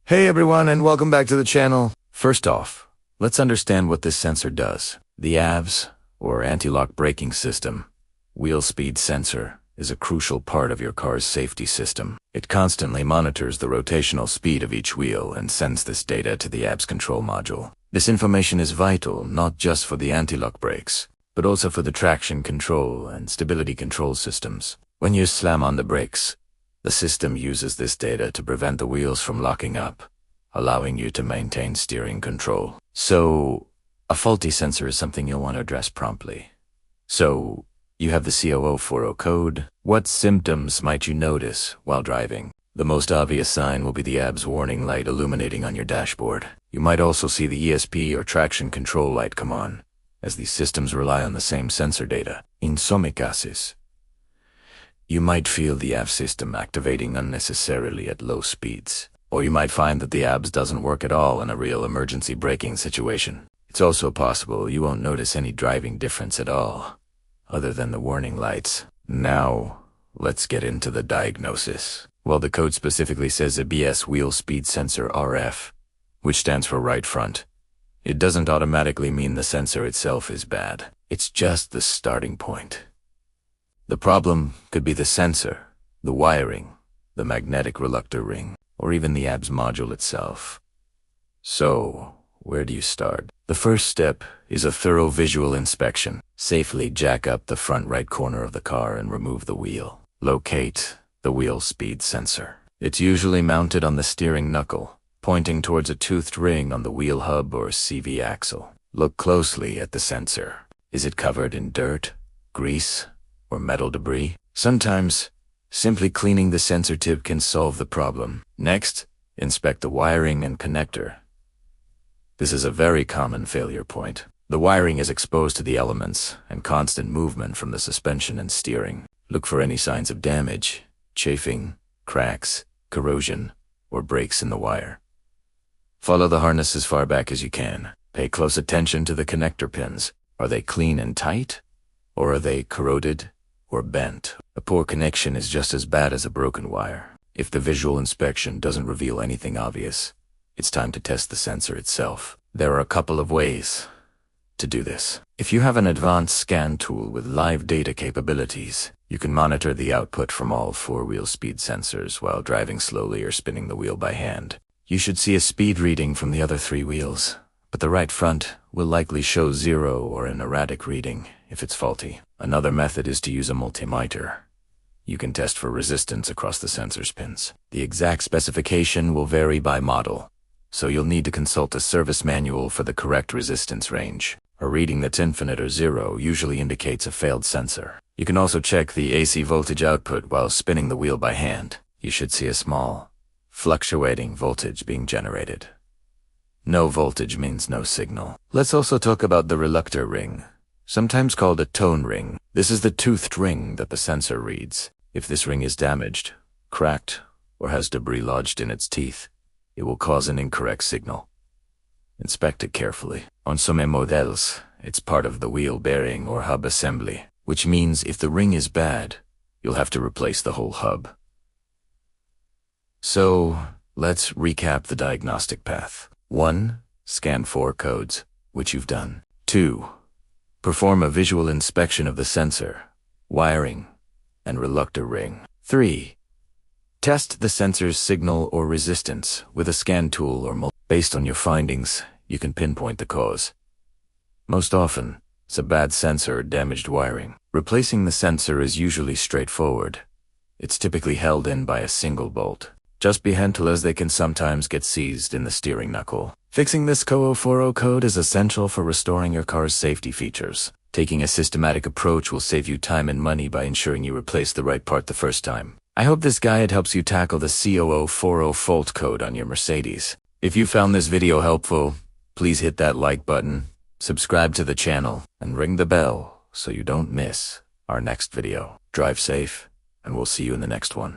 Hey everyone, and welcome back to the channel. First off, let's understand what this sensor does. The ABS, or anti-lock braking system, wheel speed sensor, is a crucial part of your car's safety system. It constantly monitors the rotational speed of each wheel and sends this data to the ABS control module. This information is vital not just for the anti-lock brakes, but also for the traction control and stability control systems. When you slam on the brakes, the system uses this data to prevent the wheels from locking up, allowing you to maintain steering control. So, a faulty sensor is something you'll want to address promptly. So, you have the C0040 code. What symptoms might you notice while driving? The most obvious sign will be the ABS warning light illuminating on your dashboard. You might also see the ESP or traction control light come on, as these systems rely on the same sensor data. In some cases, you might feel the ABS system activating unnecessarily at low speeds, or you might find that the ABS doesn't work at all in a real emergency braking situation. It's also possible you won't notice any driving difference at all, other than the warning lights. Now, let's get into the diagnosis. Well, the code specifically says ABS wheel speed sensor RF, which stands for right front. It doesn't automatically mean the sensor itself is bad. It's just the starting point. The problem could be the sensor, the wiring, the magnetic reluctor ring, or even the ABS module itself. So, where do you start? The first step is a thorough visual inspection. Safely jack up the front right corner of the car and remove the wheel. Locate the wheel speed sensor. It's usually mounted on the steering knuckle, pointing towards a toothed ring on the wheel hub or CV axle. Look closely at the sensor. Is it covered in dirt, grease, or metal debris? Sometimes, simply cleaning the sensor tip can solve the problem. Next, inspect the wiring and connector. This is a very common failure point. The wiring is exposed to the elements and constant movement from the suspension and steering. Look for any signs of damage, chafing, cracks, corrosion, or breaks in the wire. Follow the harness as far back as you can. Pay close attention to the connector pins. Are they clean and tight, or are they corroded or bent? A poor connection is just as bad as a broken wire. If the visual inspection doesn't reveal anything obvious, it's time to test the sensor itself. There are a couple of ways to do this. If you have an advanced scan tool with live data capabilities, you can monitor the output from all four wheel speed sensors while driving slowly or spinning the wheel by hand. You should see a speed reading from the other three wheels, but the right front will likely show 0 or an erratic reading if it's faulty. Another method is to use a multimeter. You can test for resistance across the sensor's pins. The exact specification will vary by model, so you'll need to consult a service manual for the correct resistance range. A reading that's infinite or 0 usually indicates a failed sensor. You can also check the AC voltage output while spinning the wheel by hand. You should see a small, fluctuating voltage being generated. No voltage means no signal. Let's also talk about the reluctor ring, sometimes called a tone ring. This is the toothed ring that the sensor reads. If this ring is damaged, cracked, or has debris lodged in its teeth, it will cause an incorrect signal. Inspect it carefully. On some models, it's part of the wheel bearing or hub assembly, which means if the ring is bad, you'll have to replace the whole hub. So, let's recap the diagnostic path. 1. Scan 4 codes, which you've done. 2. Perform a visual inspection of the sensor, wiring, and reluctor ring. 3. Test the sensor's signal or resistance with a scan tool or Based on your findings, you can pinpoint the cause. Most often, it's a bad sensor or damaged wiring. Replacing the sensor is usually straightforward. It's typically held in by a single bolt. Just be gentle as they can sometimes get seized in the steering knuckle. Fixing this C0040 code is essential for restoring your car's safety features. Taking a systematic approach will save you time and money by ensuring you replace the right part the first time. I hope this guide helps you tackle the C0040 fault code on your Mercedes. If you found this video helpful, please hit that like button, subscribe to the channel, and ring the bell so you don't miss our next video. Drive safe, and we'll see you in the next one.